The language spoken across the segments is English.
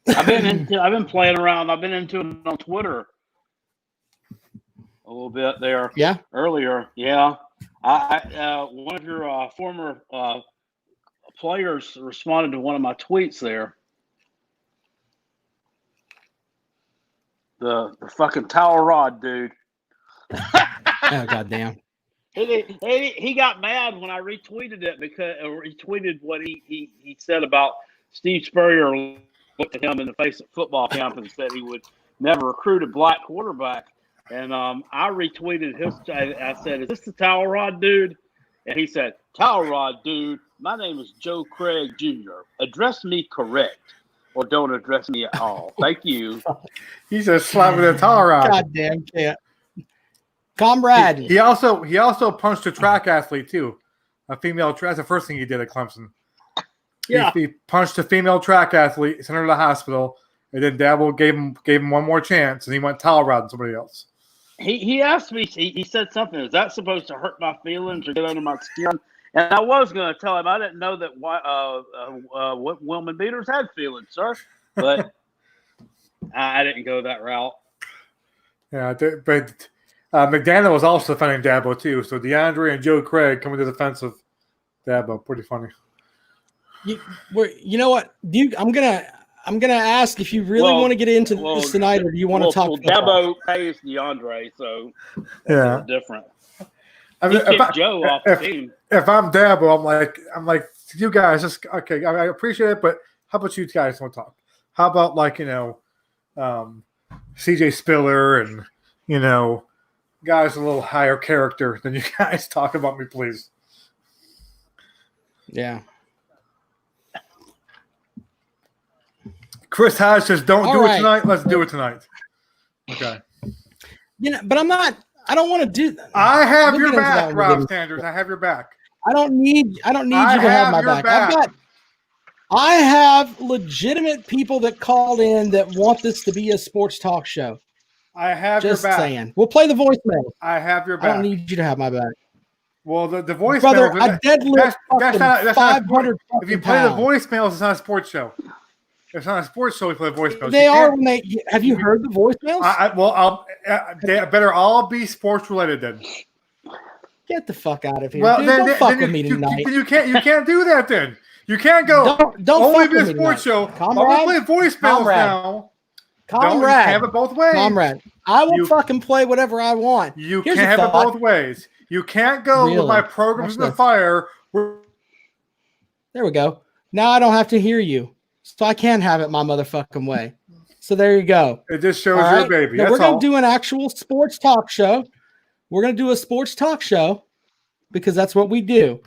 I've been playing around. I've been into it on Twitter a little bit there. Yeah. Earlier, yeah. One of your former players responded to one of my tweets there. The fucking towel rod dude. Oh goddamn. He got mad when I retweeted it because he tweeted what he said about Steve Spurrier. Looked at him in the face at football camp and said he would never recruit a black quarterback. And I retweeted his. I said, "Is this the towel rod dude?" And he said, "Towel rod dude, my name is Joe Craig Jr. Address me correct, or don't address me at all. Thank you." He's just slapping a towel rod. Goddamn can't. Comrade. He also punched a track athlete too, a female. That's the first thing he did at Clemson. Yeah, he punched a female track athlete, sent her to the hospital, and then Dabo gave him one more chance, and he went towel rodding somebody else. He asked me. He said something. Is that supposed to hurt my feelings or get under my skin? And I was going to tell him I didn't know that women beaters had feelings, sir. But I didn't go that route. Yeah, but McDaniel was also defending Dabo too. So DeAndre and Joe Craig coming to the defense of Dabo. Pretty funny. You know what? I'm gonna ask if you really want to get into this tonight, or do you want to talk? Dabo pays DeAndre, so yeah, different. I mean, Joe off the team. If I'm Dabo, I'm like you guys just okay. I appreciate it, but how about you guys want to talk? How about CJ Spiller and guys a little higher character than you guys talk about me, please. Yeah. Chris Hodge says, "Don't do it tonight. Let's do it tonight." Okay. But I'm not. I don't want to do that. I have your back, Rob Sanders. I have your back. I don't need you to have my back. I have legitimate people that called in that want this to be a sports talk show. I have your back. Just saying. We'll play the voicemail. I have your back. I don't need you to have my back. Well, the voicemail. Brother, I deadlift that's 500 not, if you play the voicemails, it's not a sports show. It's not a sports show. We play voicemails. They are when they. Have you heard the voicemails? They better all be sports related then. Get the fuck out of here! Well, dude. don't fuck with me tonight. You can't do that then. You can't go. Don't only fuck be a with me sports show. Comrade, I'm play voicemails now. Comrade, don't have it both ways. Comrade, I will fucking play whatever I want. You can't have it both ways. You can't go with my programs in the fire. There we go. Now I don't have to hear you. So I can have it my motherfucking way. So there you go. It just shows your baby. Now we're going to do an actual sports talk show. We're going to do a sports talk show because that's what we do.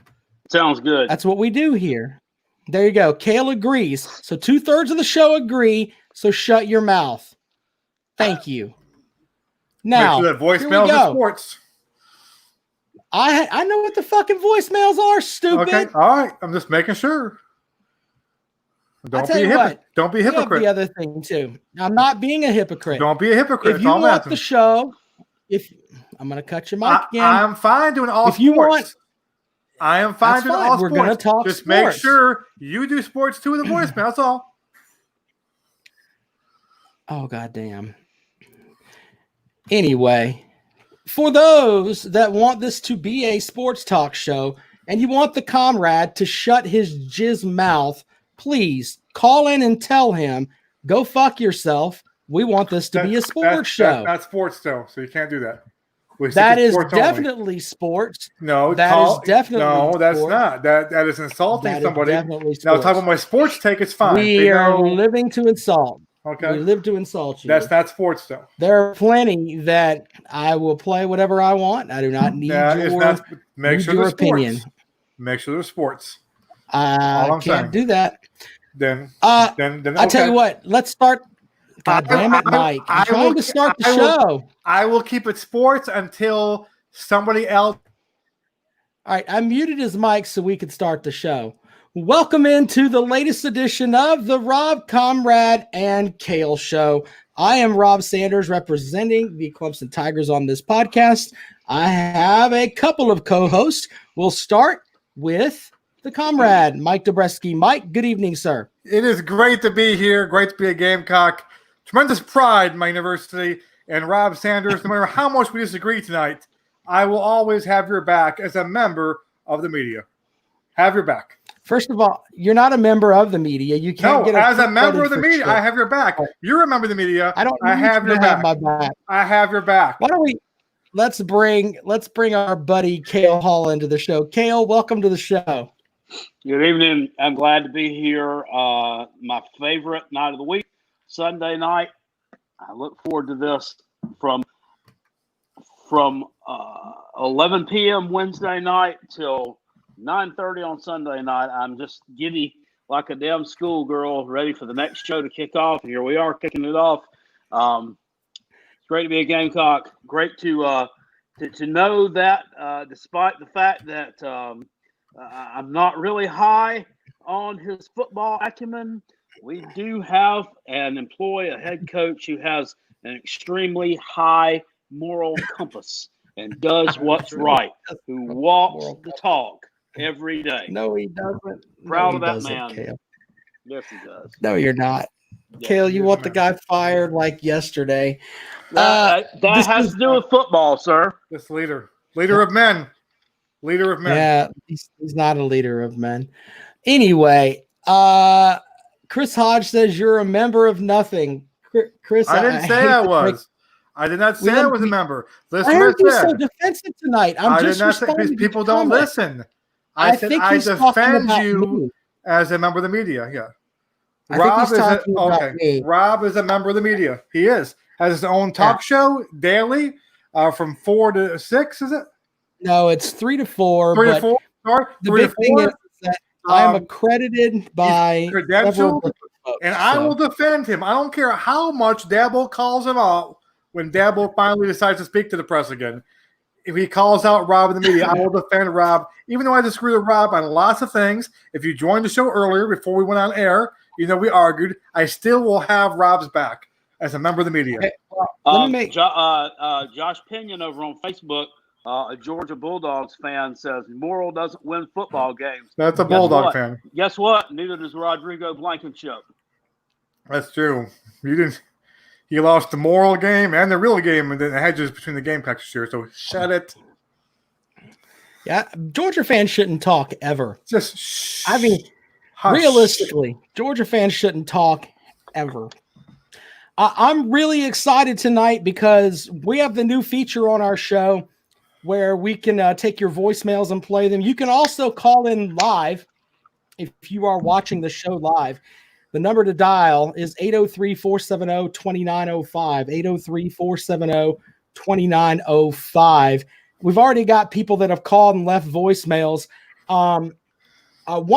Sounds good. That's what we do here. There you go. Kale agrees. So 2/3 of the show agree. So shut your mouth. Thank you. Now, make sure that voicemails are sports. I know what the fucking voicemails are, stupid. Okay. All right. I'm just making sure. Don't be a hypocrite. The other thing too. I'm not being a hypocrite. Don't be a hypocrite. If you want the show, I'm going to cut your mic again. I'm fine doing all sports. I am fine doing all sports. We're going to talk Just sports. make sure you do sports too in the voicemail. That's all. Oh, goddamn. Anyway, for those that want this to be a sports talk show and you want the comrade to shut his jizz mouth, please call in and tell him, go fuck yourself. We want this to be a sports show. That's not sports, though, so you can't do that. That is definitely sports. No, that is definitely no, that's not. That is insulting somebody. Now, talking about my sports take, it's fine. We are living to insult. Okay. We live to insult you. That's not sports, though. There are plenty that I will play whatever I want. I do not need your opinion. Make sure they're sports. I can't do that. Then I tell you what, let's start. God damn it, Mike. I'm trying to start the show. I will keep it sports until somebody else. All right, I muted his mic so we could start the show. Welcome into the latest edition of the Rob, Comrade, and Kale Show. I am Rob Sanders representing the Clemson Tigers on this podcast. I have a couple of co-hosts. We'll start with the comrade, Mike Dobreski. Mike, good evening, sir. It is great to be here. Great to be a Gamecock. Tremendous pride in my university. And Rob Sanders, no matter how much we disagree tonight, I will always have your back as a member of the media. Have your back. First of all, you're not a member of the media. You can't get as a member of the media, I have your back. You're a member of the media. I don't. I have your back. My back. I have your back. Why don't we? Let's bring our buddy Cale Hall into the show. Cale, welcome to the show. Good evening. I'm glad to be here. My favorite night of the week, Sunday night. I look forward to this from 11 p.m. Wednesday night till 9:30 on Sunday night. I'm just giddy like a damn schoolgirl, ready for the next show to kick off. Here we are kicking it off. It's great to be a Gamecock. Great to know that despite the fact that I'm not really high on his football acumen, we do have and employ a head coach who has an extremely high moral compass and does what's right, who walks the talk every day. No, he doesn't. Proud of that man. Cale. Yes, he does. No, you're not. Yeah, Cale, you want the guy fired like yesterday. That has to do with football, sir. This leader of men. Leader of men. Yeah, he's not a leader of men. Anyway, Chris Hodge says you're a member of nothing. Chris, I didn't say I was. I did not say I was a member. Listen, I heard you so defensive tonight. I'm just responding because people don't listen. I said I defend you as a member of the media. Yeah. Rob is a member of the media. He is. Has his own talk show daily from 4 to 6, is it? No, it's 3 to 4. 3 to 4. Sorry, the big thing is that I'm accredited by credential, and I will defend him. I don't care how much Dabo calls him out when Dabo finally decides to speak to the press again. If he calls out Rob in the media, I will defend Rob, even though I disagree with Rob on lots of things. If you joined the show earlier before we went on air, we argued. I still will have Rob's back as a member of the media. Okay, Josh Pinion over on Facebook, a Georgia Bulldogs fan, says Morrill doesn't win football games. That's a Bulldog fan. Guess what? Neither does Rodrigo Blankenship. That's true. He lost the moral game and the real game, and then the hedges between the Gamecocks this year. So shut it. Yeah, Georgia fans shouldn't talk ever. Just shh. I mean, realistically, Georgia fans shouldn't talk ever. I'm really excited tonight because we have the new feature on our show where we can take your voicemails and play them. You can also call in live if you are watching the show live. The number to dial is 803-470-2905, 803-470-2905. We've already got people that have called and left voicemails. One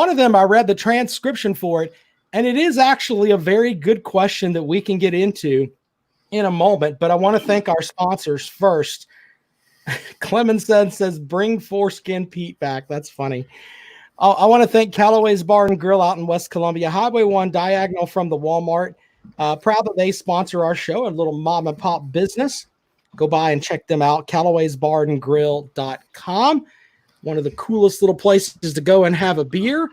of them, I read the transcription for it, and it is actually a very good question that we can get into in a moment, but I want to thank our sponsors first. Clemenson says, bring Foreskin Pete back. That's funny. I want to thank Callaway's Bar and Grill out in West Columbia, Highway 1 diagonal from the Walmart. Proud that they sponsor our show, a little mom and pop business. Go by and check them out, Callaway'sBarandGrill.com. One of the coolest little places to go and have a beer.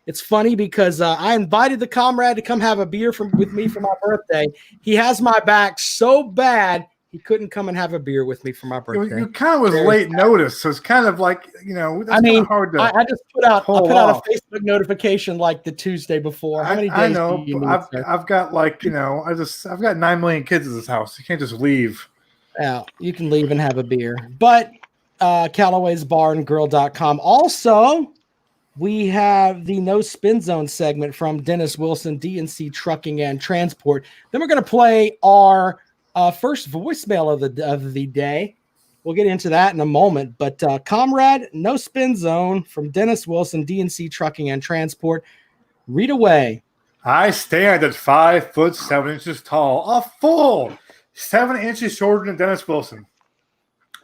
It's funny because I invited the comrade to come have a beer with me for my birthday. He has my back so bad he couldn't come and have a beer with me for my birthday. You kind of was late notice, so it's kind of like, that's hard to. I just put out a Facebook notification like the Tuesday before. How many days? I know. Do you need, I've got I've got 9 million kids in this house. You can't just leave. Yeah, you can leave and have a beer. But Callaway'sBarandGrill.com. Also, we have the No Spin Zone segment from Dennis Wilson, DNC Trucking and Transport. Then we're going to play our first voicemail of the day. We'll get into that in a moment. But comrade, No Spin Zone from Dennis Wilson, DNC Trucking and Transport. Read away. I stand at 5'7" tall, a full 7 inches shorter than Dennis Wilson.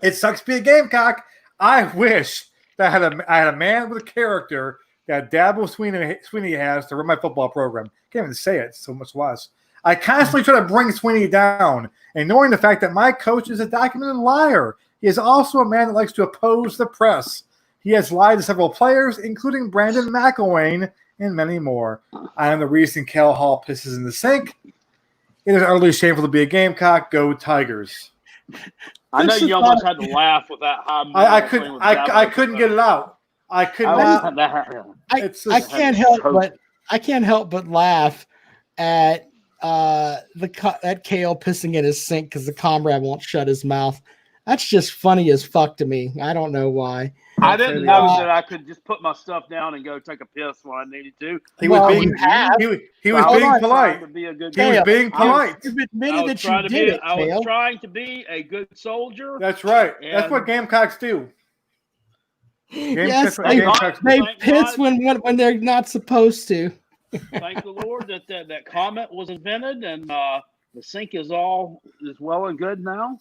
It sucks to be a Gamecock. I wish that I had a man with a character that Dabo Sweeney has to run my football program. Can't even say it so much less. I constantly try to bring Sweeney down, ignoring the fact that my coach is a documented liar. He is also a man that likes to oppose the press. He has lied to several players, including Brandon McIlwain and many more. I am the reason Cal Hall pisses in the sink. It is utterly shameful to be a Gamecock. Go Tigers. I know This is you almost had to laugh with that high. I couldn't get it out. I could not. I can't help but laugh at at Kale pissing in his sink because the comrade won't shut his mouth. That's just funny as fuck to me. I don't know why. I didn't know that I could just put my stuff down and go take a piss when I needed to. He was being polite. He was being polite. You've admitted that you did it, I was trying to be a good soldier. That's right. That's what Gamecocks do. Yes, they piss when they're not supposed to. Thank the Lord that comment was invented, and the sink is well and good now,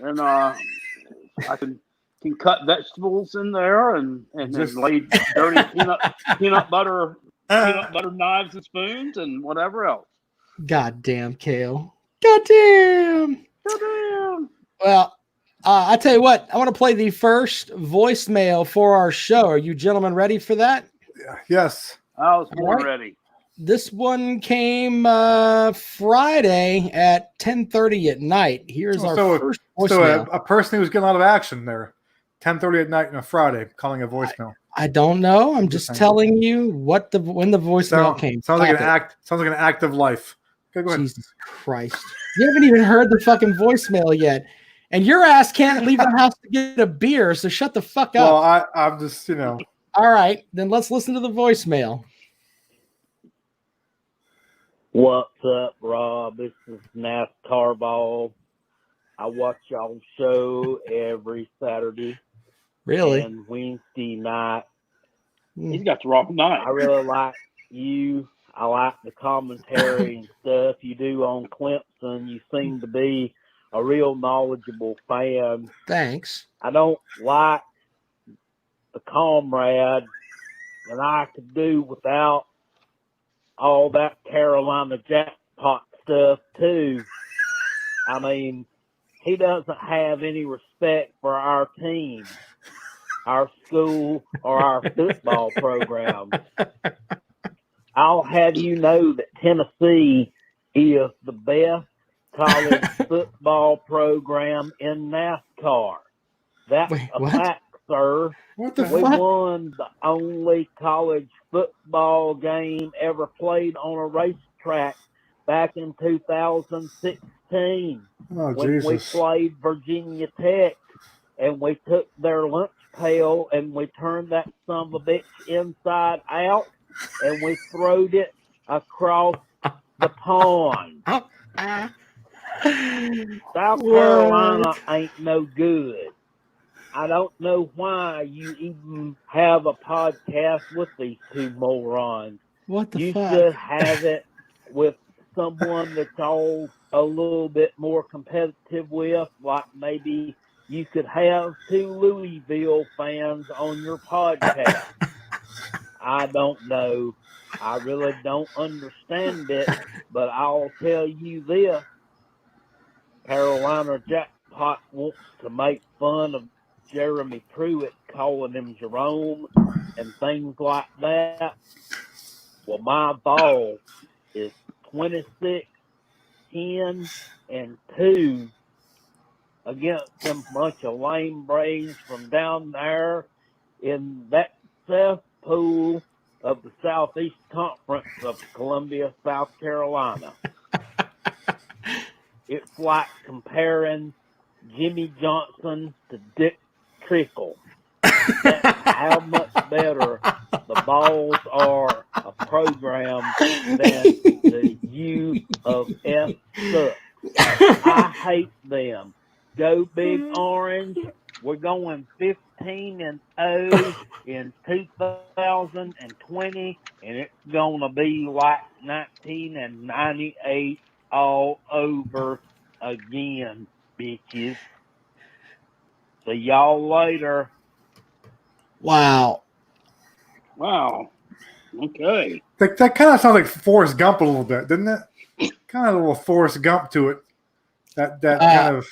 and I can cut vegetables in there and just lay dirty peanut butter knives and spoons and whatever else. Goddamn, Kale. Goddamn. Well, I tell you what, I want to play the first voicemail for our show. Are you gentlemen ready for that? Yes. I was born ready. This one came Friday at 10:30 at night. Here's our first voicemail. So a person who's getting a lot of action there. 10:30 at night on a Friday, calling a voicemail. I don't know. I'm just telling you when the voicemail came. Sounds like an act of life. Okay, go ahead. Jesus Christ! You haven't even heard the fucking voicemail yet, and your ass can't leave the house to get a beer. So shut the fuck up. Well, I'm just All right, then let's listen to the voicemail. What's up, Rob? This is NASCAR Ball. I watch y'all's show every Saturday. Really? And Wednesday night. He's got the wrong night. I really like you. I like the commentary and stuff you do on Clemson. You seem to be a real knowledgeable fan. Thanks. I don't like the comrade, and I could do without all that Carolina jackpot stuff too. I mean, he doesn't have any respect for our team, our school, or our football program. I'll have you know that Tennessee is the best college football program in NASCAR. That's a fact, sir. What the We fuck? won the only college football game ever played on a racetrack back in 2016 when we played Virginia Tech, and we took their lunch pail and we turned that son of a bitch inside out and we throwed it across the pond. South Carolina ain't no good. I don't know why you even have a podcast with these two morons. What the you fuck? should have it with someone that's all a little bit more competitive with, like maybe you could have two Louisville fans on your podcast. I don't know. I really don't understand it, but I'll tell you this. Carolina Jackpot wants to make fun of Jeremy Pruitt, calling him Jerome and things like that. Well, my ball is 26, 10, and 2 against them bunch of lame brains from down there in that cesspool of the Southeast Conference of Columbia, South Carolina. It's like comparing Jimmy Johnson to Dick Trickle. That's how much better the Balls are a program than the U of F sucks. I hate them. Go Big Orange. We're going 15-0 in 2020, and it's going to be like 1998 all over again, bitches. See y'all later. Wow. Okay. That kind of sounds like Forrest Gump a little bit, didn't it? Kind of a little Forrest Gump to it. That kind of.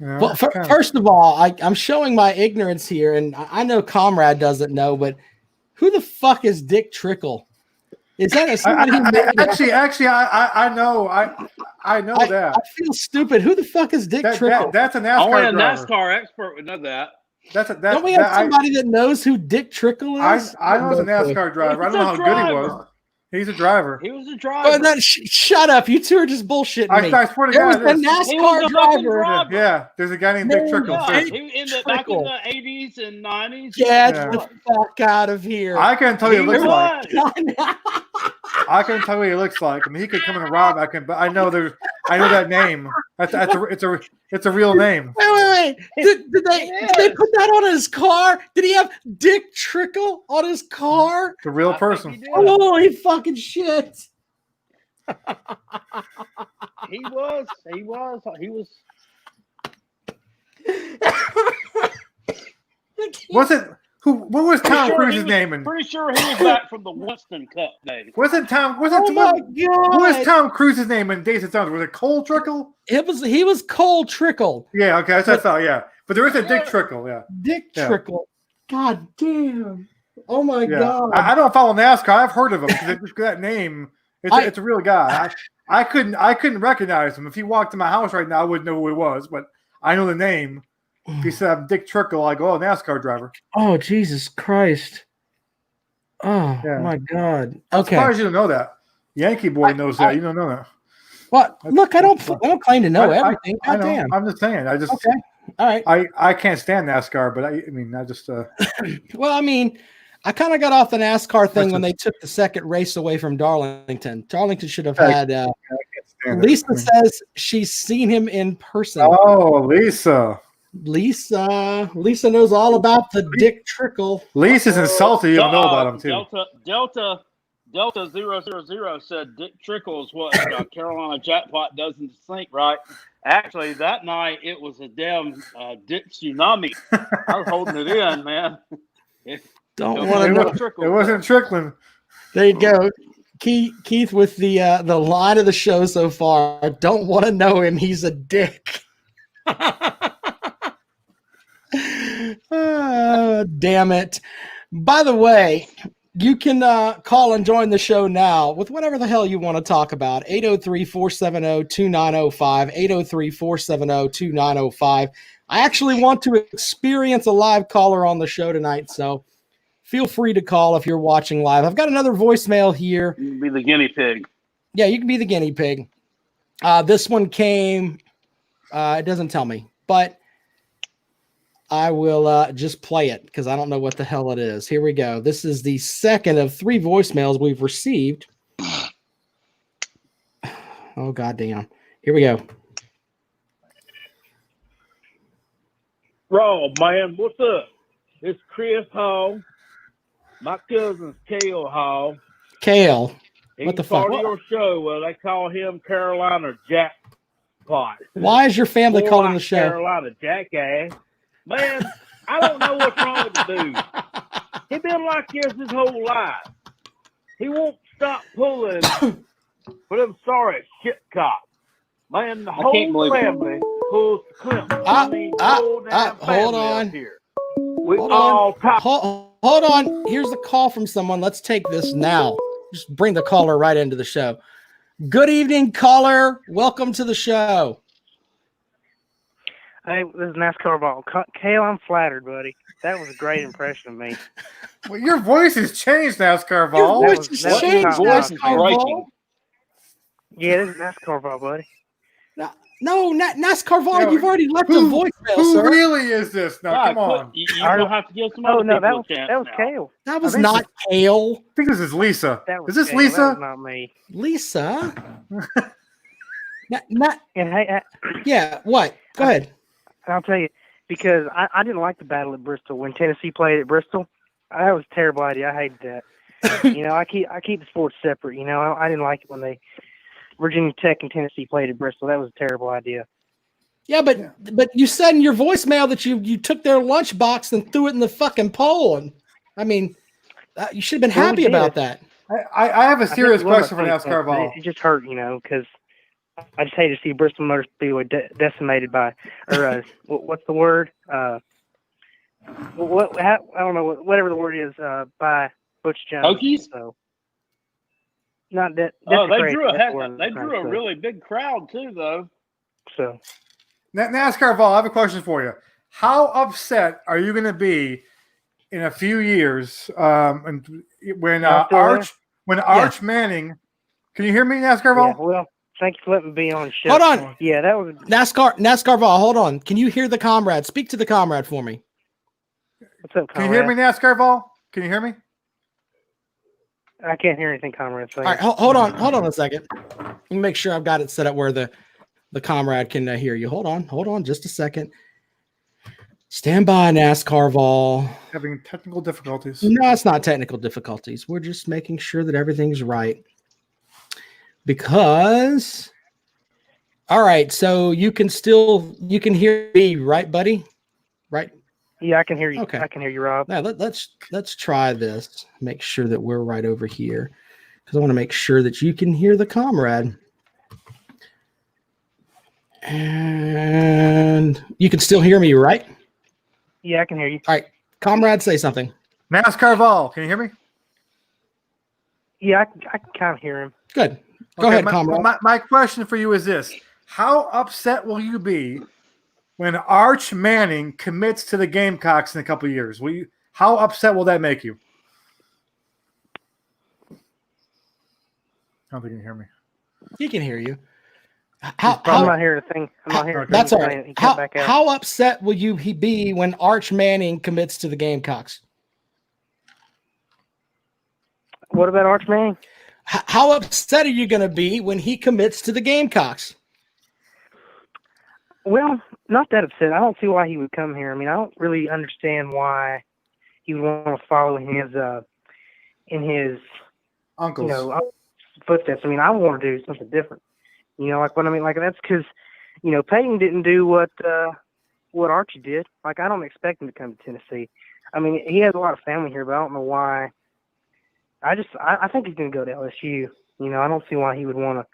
Well, first of all, I'm showing my ignorance here, and I know Comrade doesn't know, but who the fuck is Dick Trickle? Is that somebody who made actually, I know. I know that. I feel stupid. Who the fuck is Dick Trickle? That's a NASCAR Only a driver. NASCAR expert would know that. Don't we have somebody that knows who Dick Trickle is? I know he's a NASCAR driver. I don't know how good he was. He's a driver. He was a driver. Oh, shut up. You two are just bullshitting me. I swear to there God, was a NASCAR driver. Yeah, there's a guy named Dick Trickle. Yeah, back in the 80s and 90s. Get the fuck out of here. I can't tell you what he looks like. I couldn't tell you what he looks like. I mean, he could come in and rob. But I know that name. It's a real name. Wait. Did they put that on his car? Did he have Dick Trickle on his car? It's a real person. Holy fucking shit. He was. Was it? What was Tom Cruise's name? Pretty sure he was back from the Winston Cup days. What was Tom Cruise's name in Days of Thunder? Was it Cole Trickle? He was Cole Trickle. Yeah, okay, that's what I thought. Yeah, but there is a Dick Trickle. Yeah, Dick Trickle. God damn. Oh my god. I don't follow NASCAR. I've heard of him because that name. It's a real guy. I couldn't recognize him. If he walked in my house right now, I wouldn't know who he was. But I know the name. If he said I'm Dick Trickle, I go, NASCAR driver. Oh, Jesus Christ. Oh, my God. I'm surprised you don't know that. Yankee boy knows that. You don't know that. Well, look, I don't claim to know everything. I know. I'm just saying. Okay. All right. I can't stand NASCAR, but I just. Well, I mean, I kind of got off the NASCAR thing when they took the second race away from Darlington. Darlington should have had. Lisa says she's seen him in person. Oh, Lisa knows all about the Dick Trickle. Lisa's insulted. You don't know about him too. Delta 000 said Dick Trickle is what Carolina Jackpot doesn't think right. Actually, that night it was a damn Dick tsunami. I was holding it in, man. Don't want to know. It wasn't trickling. There you go. Keith with the line of the show so far. Don't want to know him. He's a dick. Damn it. By the way, you can call and join the show now with whatever the hell you want to talk about. 803-470-2905. 803-470-2905. I actually want to experience a live caller on the show tonight, so feel free to call if you're watching live. I've got another voicemail here. You can be the guinea pig. Yeah, you can be the guinea pig. This one came, it doesn't tell me, but I will just play it because I don't know what the hell it is. Here we go. This is the second of 3 voicemails we've received. Oh, goddamn. Here we go. Raw, man, what's up? It's Chris Hall. My cousin's Cale Hall. Cale. He's what the fuck? part of your show. Well, they call him Carolina Jackpot. Why is your family calling the show? Carolina Jackass. Man, I don't know what's wrong with the dude. He's been like this his whole life. He won't stop pulling for them sorry shit cops. Man, the whole family pulls the crimp. Hold on. Here. Hold on. Here's a call from someone. Let's take this now. Just bring the caller right into the show. Good evening, caller. Welcome to the show. Hey, this is NASCAR Ball. Cale, I'm flattered, buddy. That was a great impression of me. Well, your voice has changed, NASCAR Ball. Your voice has changed, NASCAR Ball. Yeah, this is NASCAR Ball, buddy. No, not NASCAR Ball. You've already left a voicemail, who sir. Who really is this? Now, come on. You don't have to give some other people a chance. That was Cale. That was not Cale. I think this is Lisa. Is this Cale. Lisa? That was not me. Lisa? And hey, yeah, what? Go ahead. I'll tell you, because I didn't like the battle at Bristol when Tennessee played at Bristol. That was a terrible idea. I hated that. I keep the sports separate. I didn't like it when Virginia Tech and Tennessee played at Bristol. That was a terrible idea. Yeah, but you said in your voicemail that you took their lunchbox and threw it in the fucking pole. And I mean, you should have been happy about that. I have a serious question for NASCAR Ball. It just hurt, because I just hate to see Bristol Motor Speedway decimated by, or what's the word? I don't know, whatever the word is, by Butch Jones. Hokies? So, not Oh, they desecrated, drew a that's the heck. word They I'm trying drew to a say. really big crowd too, though. So, NASCAR Vol, I have a question for you. How upset are you going to be in a few years when I'm still there? Arch Manning? Can you hear me, NASCAR Vol? yeah, well, thank you for letting me be on the show. Hold on. Yeah, that was. NASCAR Vol, hold on. Can you hear the comrade? Speak to the comrade for me. What's up, Can you hear comrade? me, NASCAR Vol? Can you hear me? I can't hear anything, comrade. All right, hold on a second. Let me make sure I've got it set up where the comrade can hear you. Hold on just a second. Stand by, NASCAR Vol. Having technical difficulties. No, it's not technical difficulties. We're just making sure that everything's right. Because, all right, so you can hear me, right, buddy? Right? Yeah, I can hear you. Okay. I can hear you, Rob. Now let's try this. Make sure that we're right over here, because I want to make sure that you can hear the comrade. And you can still hear me, right? Yeah, I can hear you. All right, comrade, say something. NASCAR Vol, can you hear me? Yeah, I can kind of hear him. Good. Go ahead, comrade. My question for you is this. How upset will you be when Arch Manning commits to the Gamecocks in a couple of years? How upset will that make you? I don't think you can hear me. He can hear you. I'm not hearing a thing. I'm not hearing. That's all right. He came back out. How upset will you be when Arch Manning commits to the Gamecocks? What about Arch Manning? How upset are you going to be when he commits to the Gamecocks? Well, not that upset. I don't see why he would come here. I mean, I don't really understand why he would want to follow in his Uncles. footsteps. I mean, I want to do something different. Like what I mean, like that's because, Peyton didn't do what Archie did. Like I don't expect him to come to Tennessee. I mean, he has a lot of family here, but I don't know why. I think he's going to go to LSU. I don't see why he would want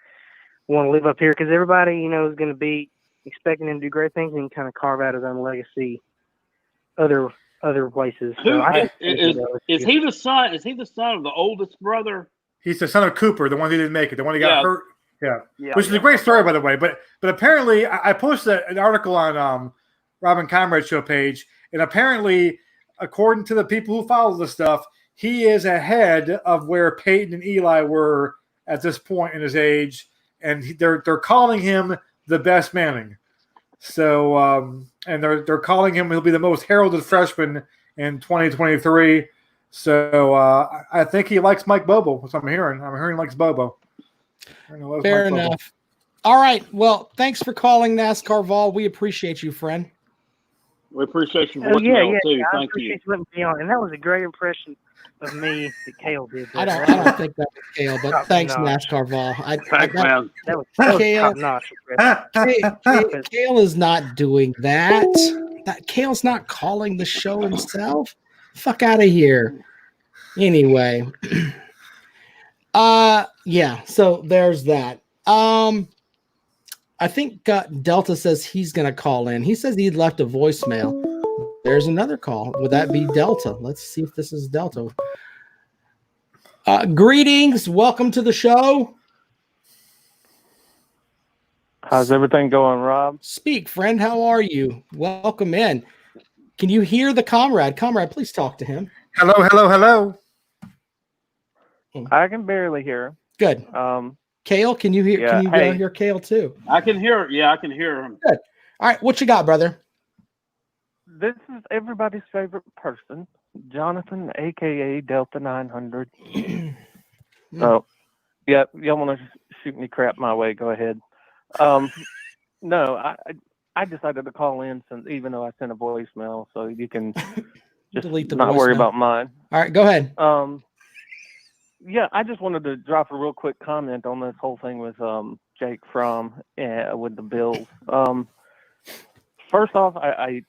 to live up here because everybody, is going to be expecting him to do great things and kind of carve out his own legacy other places. So is he the son? Is he the son of the oldest brother? He's the son of Cooper, the one who didn't make it, the one who got hurt. Yeah, which is a yeah. great story, by the way. But apparently, I posted an article on Robin Conrad's show page, and apparently, according to the people who follow this stuff, he is ahead of where Peyton and Eli were at this point in his age, and they're calling him the best Manning. So, and they're calling him, he'll be the most heralded freshman in 2023. So I think he likes Mike Bobo. That's what I'm hearing. I'm hearing he likes Bobo. Fair enough. All right. Well, thanks for calling, NASCAR Vol. We appreciate you, friend. We appreciate you. Yeah. Too. I Thank appreciate you. you letting me on, and that was a great impression of me that Kale did. I don't think that was Kale, but thanks, NASCAR Vol. Thanks, man. That was Kale. top-notch. Kale is not doing that. Kale's not calling the show himself. Fuck out of here. Anyway. Yeah, so there's that. I think Delta says he's gonna call in. He says he left a voicemail. There's another call. Would that be Delta? Let's see if this is Delta. Greetings, welcome to the show. How's everything going, Rob? Speak, friend. How are you? Welcome in. Can you hear the comrade? Comrade, please talk to him. Hello. I can barely hear him. Good. Kale, can you hear? Yeah, can you hear Kale too? I can hear. Yeah, I can hear him. Good. All right, what you got, brother? This is everybody's favorite person, Jonathan, aka Delta 900. Oh, yeah, y'all want to shoot me crap my way? Go ahead. No, I decided to call in since even though I sent a voicemail, so you can just delete the not voicemail. worry about mine. All right, go ahead. Yeah, I just wanted to drop a real quick comment on this whole thing with Jake Fromm with the Bills. First off, I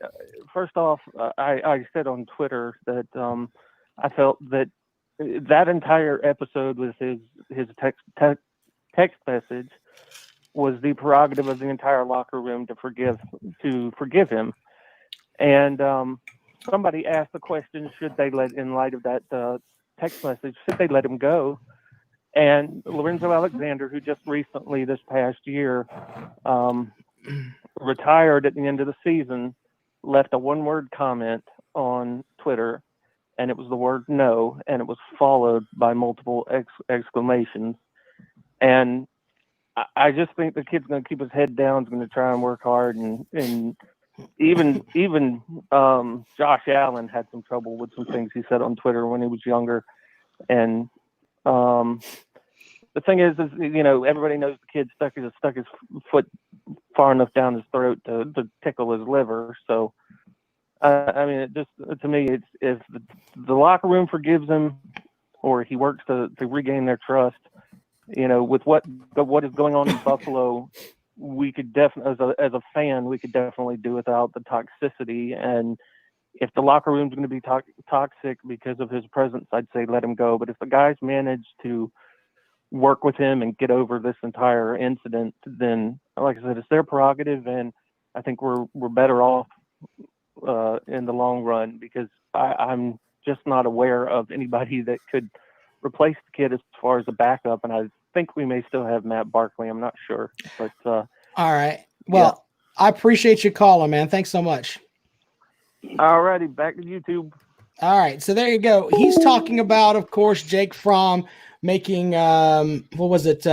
said on Twitter that I felt that entire episode was his text message was the prerogative of the entire locker room to forgive him. And somebody asked the question, should they in light of that text message, should they let him go? And Lorenzo Alexander, who just recently this past year retired at the end of the season, left a one-word comment on Twitter, and it was the word no, and it was followed by multiple exclamations. And I just think the kid's going to keep his head down, is going to try and work hard, and even Josh Allen had some trouble with some things he said on Twitter when he was younger. And the thing is, everybody knows the kid stuck his foot far enough down his throat to tickle his liver. So, I mean, it just, to me, it's if the locker room forgives him, or he works to regain their trust, with what is going on in Buffalo, we could definitely, as a fan, we could definitely do without the toxicity. And if the locker room's going to be toxic because of his presence, I'd say let him go. But if the guys manage to work with him and get over this entire incident, then, like I said, it's their prerogative, and I think we're better off in the long run, because I'm just not aware of anybody that could replace the kid as far as a backup, and I think we may still have Matt Barkley. I'm not sure, but all right. Well, yeah. I appreciate you calling, man. Thanks so much. All righty, back to YouTube. All right, so there you go. He's talking about, of course, Jake Fromm making what was it?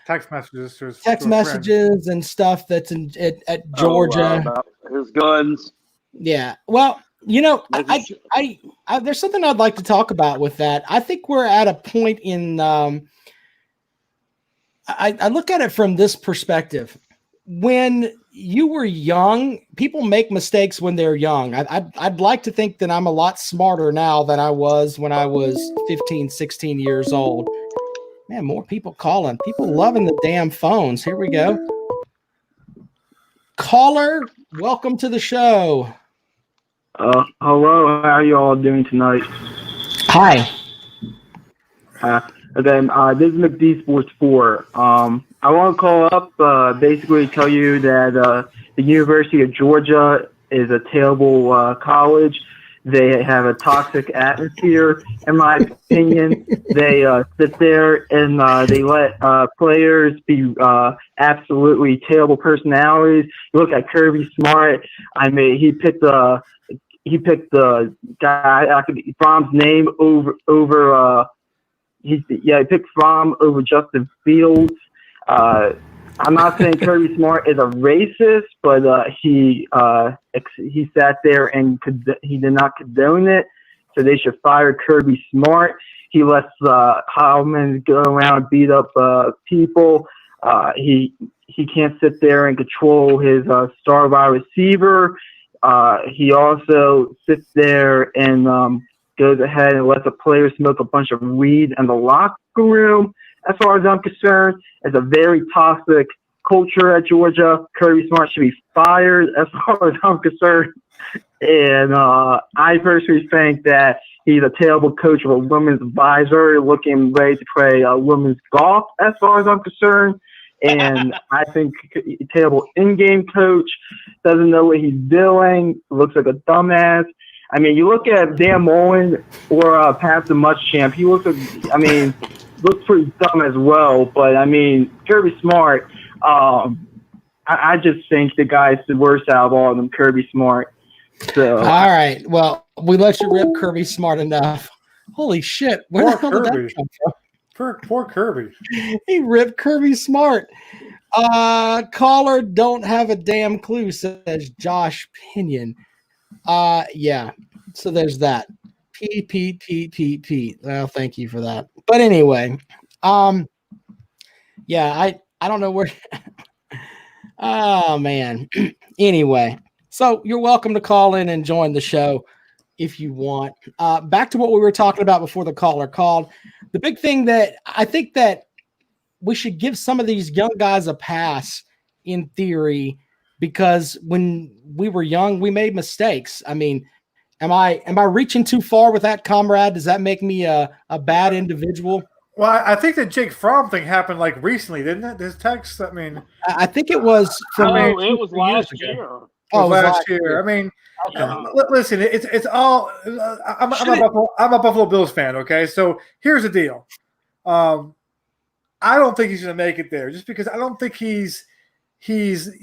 Text messages and stuff that's at Georgia. About his guns. Yeah. Well, I there's something I'd like to talk about with that. I think we're at a point in. I look at it from this perspective. When you were young, people make mistakes when they're young. I'd like to think that I'm a lot smarter now than I was when I was 15, 16 years old. Man, more people calling. People loving the damn phones. Here we go. Caller, welcome to the show. Hello, how are you all doing tonight? Hi. This is McD Sports 4. I want to call up, basically tell you that the University of Georgia is a terrible college. They have a toxic atmosphere, in my opinion. They sit there and they let players be absolutely terrible personalities. You look at Kirby Smart. I mean, he picked the guy. Fromm's name over. He picked Fromm over Justin Fields. I'm not saying Kirby Smart is a racist, but he sat there and he did not condone it. So they should fire Kirby Smart. He lets Heilman go around and beat up people. He can't sit there and control his star wide receiver. He also sits there and goes ahead and lets a player smoke a bunch of weed in the locker room. As far as I'm concerned, it's a very toxic culture at Georgia. Kirby Smart should be fired, as far as I'm concerned. And I personally think that he's a terrible coach of a women's advisor, looking ready to play women's golf, as far as I'm concerned. And I think a terrible in-game coach, doesn't know what he's doing, looks like a dumbass. I mean, you look at Dan Mullen or Pat the Muschamp, he looks pretty dumb as well. But, I mean, Kirby Smart, I just think the guy's the worst out of all of them, Kirby Smart. So, all right. Well, we let you rip Kirby Smart enough. Holy shit. Where the hell did that come from? Poor Kirby. He ripped Kirby Smart. Caller don't have a damn clue, says Josh Pinion. Yeah. So there's that. Pete. Well, thank you for that. But anyway, yeah, I don't know where. Oh man. Anyway, so you're welcome to call in and join the show if you want. Back to what we were talking about before the caller called. The big thing that I think that we should give some of these young guys a pass in theory, because when we were young, we made mistakes. I mean, am I reaching too far with that, comrade? Does that make me a bad individual? Well, I think the Jake Fromm thing happened like recently, didn't it? His text. I mean, I think it was from No, it was 2 years last ago. year. Oh, it was last year. I mean, Yeah. listen, it's all. I'm a Buffalo Bills fan. Okay, so here's the deal. I don't think he's going to make it there, just because I don't think he's good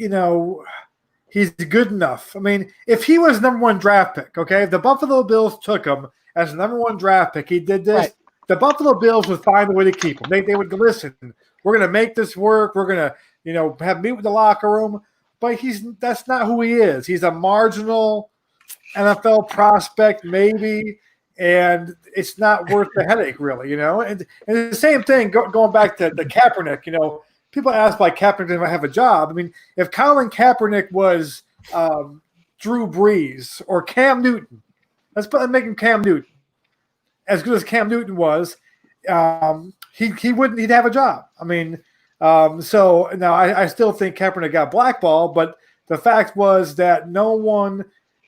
enough. I mean, if he was number 1 draft pick, okay, if the Buffalo Bills took him as the number 1 draft pick, he did this. Right. The Buffalo Bills would find a way to keep him. They would listen. We're going to make this work. We're going to have meet with the locker room. But that's not who he is. He's a marginal NFL prospect, maybe, and it's not worth the headache, really. And the same thing going back to the Kaepernick. People ask why Kaepernick didn't have a job. I mean, if Colin Kaepernick was Drew Brees or Cam Newton, let's make him Cam Newton. As good as Cam Newton was, he'd have a job. I mean, so now I still think Kaepernick got blackballed, but the fact was that no one,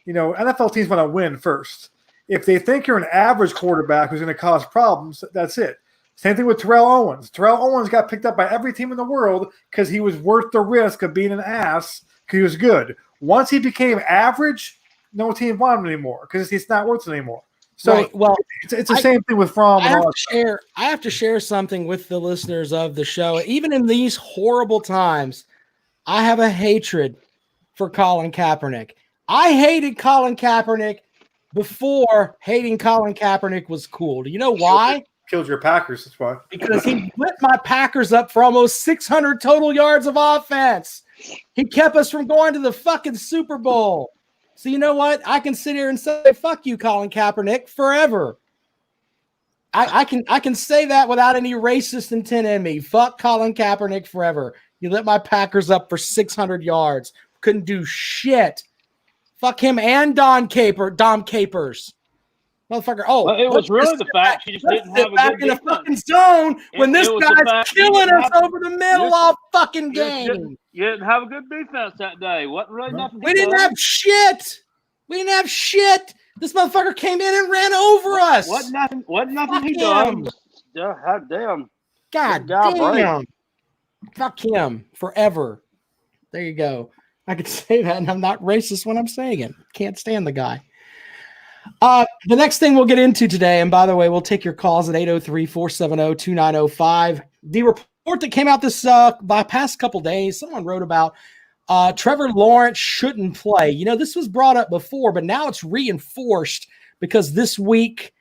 NFL teams want to win first. If they think you're an average quarterback who's going to cause problems, that's it. Same thing with Terrell Owens. Terrell Owens got picked up by every team in the world because he was worth the risk of being an ass because he was good. Once he became average, no team wanted him anymore because he's not worth it anymore. So right. Well, it's the same thing with Fromm. I have to share something with the listeners of the show. Even in these horrible times, I have a hatred for Colin Kaepernick. I hated Colin Kaepernick before hating Colin Kaepernick was cool. Do you know why? Killed your Packers, that's why. Because he lit my Packers up for almost 600 total yards of offense. He kept us from going to the fucking Super Bowl. So you know what? I can sit here and say, fuck you, Colin Kaepernick, forever. I can say that without any racist intent in me. Fuck Colin Kaepernick forever. You lit my Packers up for 600 yards. Couldn't do shit. Fuck him and Dom Capers. Motherfucker. Oh, well, it was really the fact she just didn't have a good in a defense. fucking zone when this guy's killing us over the middle all fucking You game. didn't have a good defense that day. Wasn't really nothing. We didn't have shit. This motherfucker came in and ran over us. Wasn't nothing Fuck he him. done. God damn. God God damn. Fuck him forever. There you go. I could say that, and I'm not racist when I'm saying it. Can't stand the guy. The next thing we'll get into today, and by the way, we'll take your calls at 803-470-2905. The report that came out this by past couple days, someone wrote about Trevor Lawrence shouldn't play. This was brought up before, but now it's reinforced because this week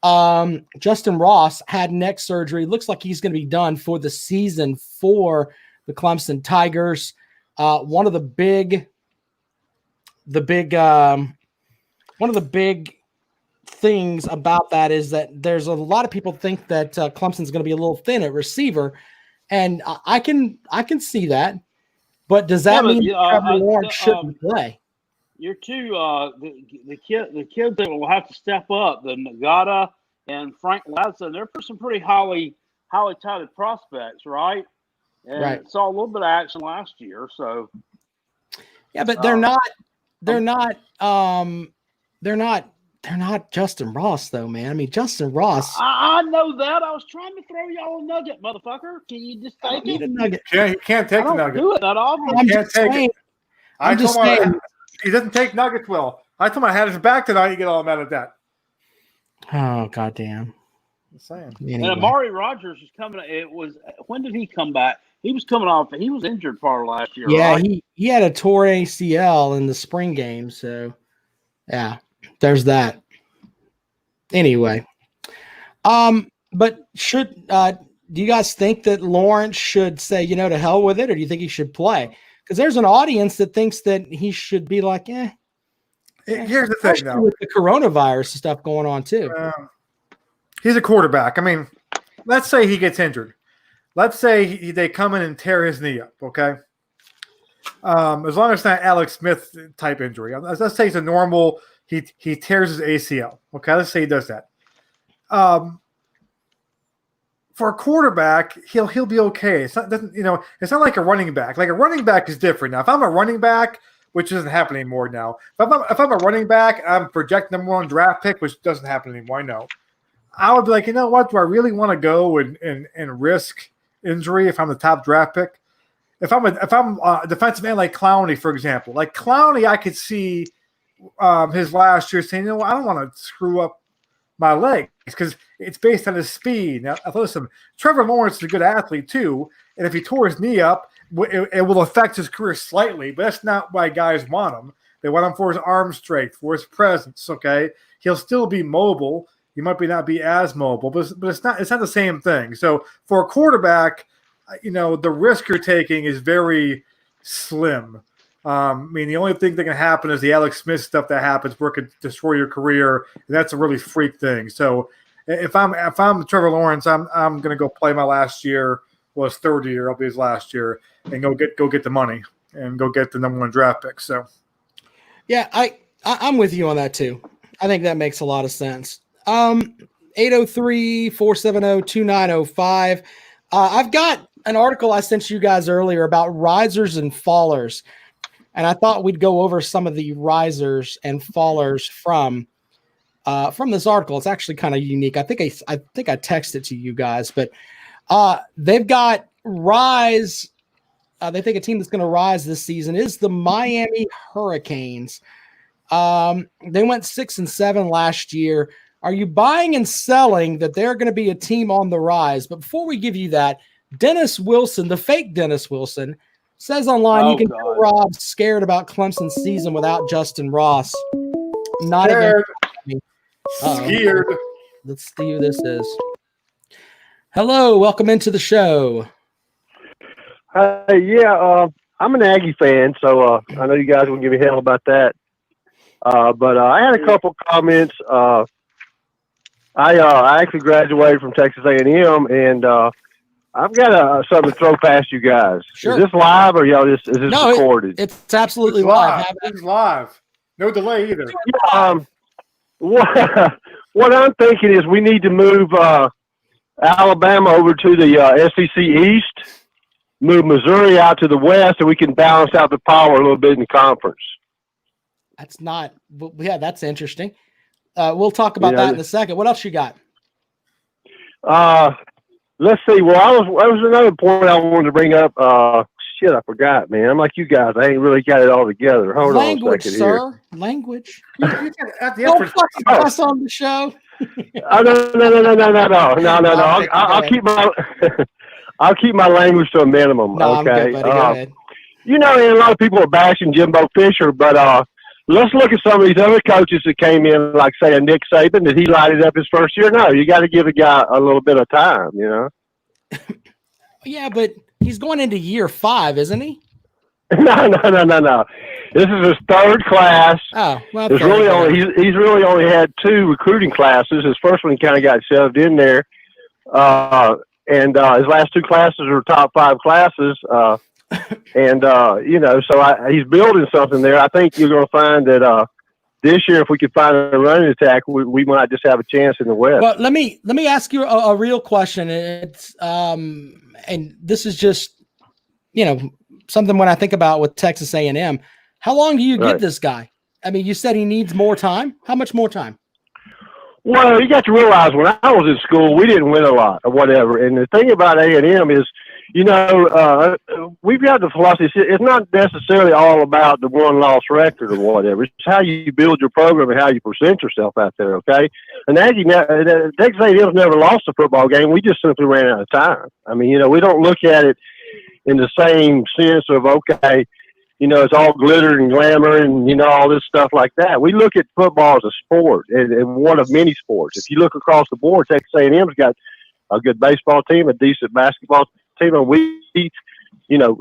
Justin Ross had neck surgery. Looks like he's going to be done for the season for the Clemson Tigers. One of the big things about that is that there's a lot of people think that Clemson's going to be a little thin at receiver, and I can see that. But does that mean Trevor Lawrence shouldn't play? You're two the kids that will have to step up, the Nagata and Frank Ladson, they're for some pretty highly touted prospects, right? And right. Saw a little bit of action last year, so yeah, but they're not Justin Ross though, man. I mean, Justin Ross. I know that. I was trying to throw y'all a nugget, motherfucker. Can you just take it? A nugget. Yeah, you can't take the nugget. Do it that often. I'm can't just take saying. it. I told him he doesn't take nuggets well. I told him I had his back tonight. You get all mad at that. Oh goddamn! I'm saying. Anyway. And Amari Rogers is coming. When did he come back? He was coming off. He was injured part of last year. Yeah, right? he had a torn ACL in the spring game. So yeah, there's that. Anyway, but should do you guys think that Lawrence should say, to hell with it, or do you think he should play? Because there's an audience that thinks that he should be like, Here's the thing, though, with the coronavirus stuff going on too. He's a quarterback. I mean, let's say he gets injured. Let's say they come in and tear his knee up. Okay, as long as it's not Alex Smith type injury. Let's say it's a normal. He tears his ACL. Okay, let's say he does that. For a quarterback, he'll be okay. It's not like a running back. Like a running back is different. Now, if I'm a running back, which doesn't happen anymore now. If I'm a running back, I'm projected number 1 draft pick, which doesn't happen anymore. I know. I would be like, you know what? Do I really want to go and risk injury if I'm the top draft pick? If I'm a defensive end like Clowney, for example, like Clowney, I could see his last year saying, you know, I don't want to screw up my legs because it's based on his speed. Now, listen, Trevor Lawrence is a good athlete too, and if he tore his knee up, it will affect his career slightly, but that's not why guys want him. They want him for his arm strength, for his presence, okay? He'll still be mobile. He might not be as mobile, but it's not the same thing. So for a quarterback, you know, the risk you're taking is very slim. I mean, the only thing that can happen is the Alex Smith stuff that happens where it could destroy your career, and that's a really freak thing. So if I'm Trevor Lawrence, I'm going to go play my last year. Well, his third year, I'll be his last year, and go get the money and go get the number 1 draft pick. So, yeah, I'm with you on that too. I think that makes a lot of sense. 803-470-2905. I've got an article I sent you guys earlier about risers and fallers, and I thought we'd go over some of the risers and fallers from this article. It's actually kind of unique. I think I texted it to you guys, but they've got rise. They think a team that's going to rise this season is the Miami Hurricanes. They went 6-7 last year. Are you buying and selling that they're going to be a team on the rise? But before we give you that, Dennis Wilson, the fake Dennis Wilson, says online you can tell Rob's scared about Clemson's season without Justin Ross. Not scared. Scared. Let's see who this is. Hello, welcome into the show. I'm an Aggie fan, so I know you guys will give me hell about that. But I had a couple comments. I actually graduated from Texas A&M, and I've got something to throw past you guys. Sure. Is this live or y'all is this recorded? It's absolutely it's live. It's live. No delay either. What I'm thinking is we need to move Alabama over to the SEC East, move Missouri out to the West, so we can balance out the power a little bit in the conference. That's interesting. We'll talk about that in a second. What else you got? Let's see. Well, that was another point I wanted to bring up. Shit, I forgot, man. I'm like you guys. I ain't really got it all together. Hold on a second here. Language. Don't fucking us on the show. No. I'll keep my language to a minimum. No, okay. I'm good, buddy. Go ahead. You know, and a lot of people are bashing Jimbo Fisher, but let's look at some of these other coaches that came in, like say a Nick Saban. Did he light it up his first year? No, you got to give a guy a little bit of time. You know. Yeah, but he's going into year 5, isn't he? No. This is his third class. Oh, well, he's really only had 2 recruiting classes. His first one kind of got shoved in there, and his last 2 classes are top 5 classes. And he's building something there. I think you're going to find that this year, if we could find a running attack, we might just have a chance in the West. Well, let me ask you a real question. It's and this is just something when I think about with Texas A&M. How long do you give this guy? I mean, you said he needs more time. How much more time? Well, you got to realize when I was in school, we didn't win a lot or whatever. And the thing about A&M is, we've got the philosophy. It's not necessarily all about the one-loss record or whatever. It's how you build your program and how you present yourself out there, okay? And Texas A&M's never lost a football game. We just simply ran out of time. I mean, we don't look at it in the same sense of, okay, it's all glitter and glamour and, all this stuff like that. We look at football as a sport and one of many sports. If you look across the board, Texas A&M's got a good baseball team, a decent basketball team, and we,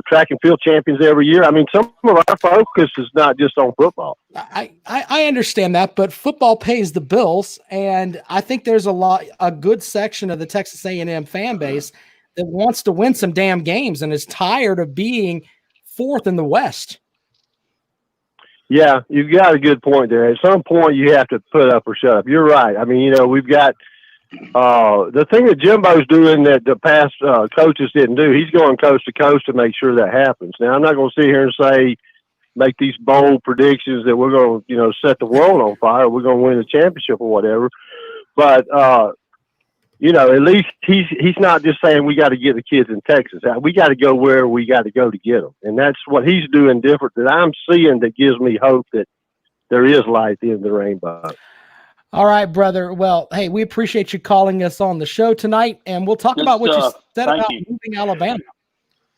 track and field champions every year. I mean, some of our focus is not just on football. I understand that, but football pays the bills, and I think there's a good section of the Texas A&M fan base that wants to win some damn games and is tired of being 4th in the West. Yeah, you've got a good point there. At some point, you have to put up or shut up. You're right. I mean, we've got the thing that Jimbo's doing that the past coaches didn't do. He's going coast to coast to make sure that happens. Now, I'm not going to sit here and make these bold predictions that we're going to, set the world on fire. We're going to win the championship or whatever. But at least he's not just saying we got to get the kids in Texas. We got to go where we got to go to get them, and that's what he's doing different that I'm seeing. That gives me hope that there is light at the end of the rainbow. All right, brother. Well, hey, we appreciate you calling us on the show tonight, and we'll talk about what you said about moving Alabama.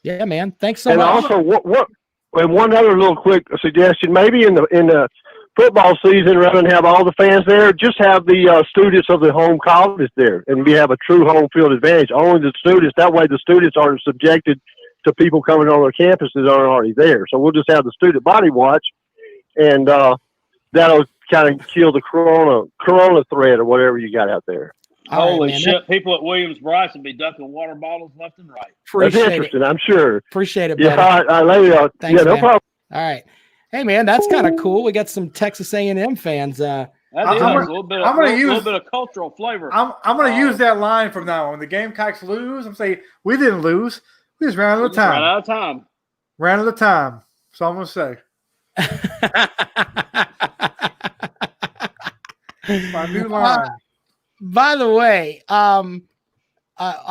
Yeah, man. Thanks so much. And also, and one other little quick suggestion: maybe in the football season, rather than have all the fans there, just have the students of the home college there, and we have a true home field advantage. Only the students. That way, the students aren't subjected to people coming on their campuses that aren't already there. So we'll just have the student body watch, and that'll kind of kill the corona threat or whatever you got out there. Holy shit! People at Williams-Brice would be ducking water bottles left and right. That's interesting. I'm sure. Appreciate it, buddy. Yeah, all right. Thanks, no problem. All right. Hey, man, that's kind of cool. We got some Texas A&M fans. That is a little bit of cultural flavor. I'm going to use that line from now on. When the Gamecocks lose, I'm saying we didn't lose. We just ran out of time. Ran out of time. So I'm going to say. My new line. By the way, I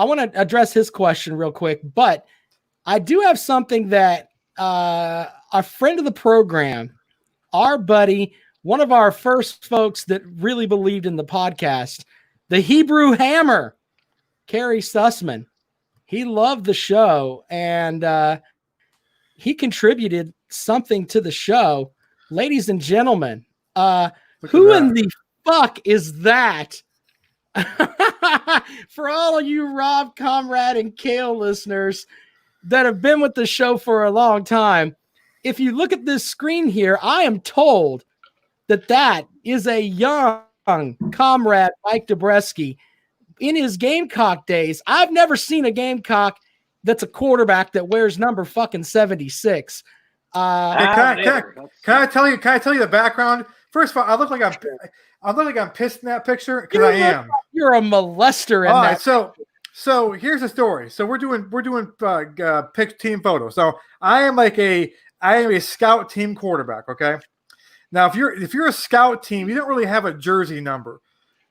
want to address his question real quick, but I do have something that a friend of the program, our buddy, one of our first folks that really believed in the podcast, the Hebrew Hammer, Kerry Sussman, he loved the show, and he contributed something to the show. Ladies and gentlemen, who in the fuck is that? For all of you Rob, Comrade, and Kale listeners that have been with the show for a long time, if you look at this screen here, I am told that is a young Comrade Mike Dobreski in his Gamecock days. I've never seen a Gamecock that's a quarterback that wears number fucking 76. Can I tell you the background? First of all, I look like I'm pissed in that picture because I am. You're a molester in that. Right, so here's the story. So we're doing pick team photos. So I am a scout team quarterback. Okay. Now if you're a scout team, you don't really have a jersey number.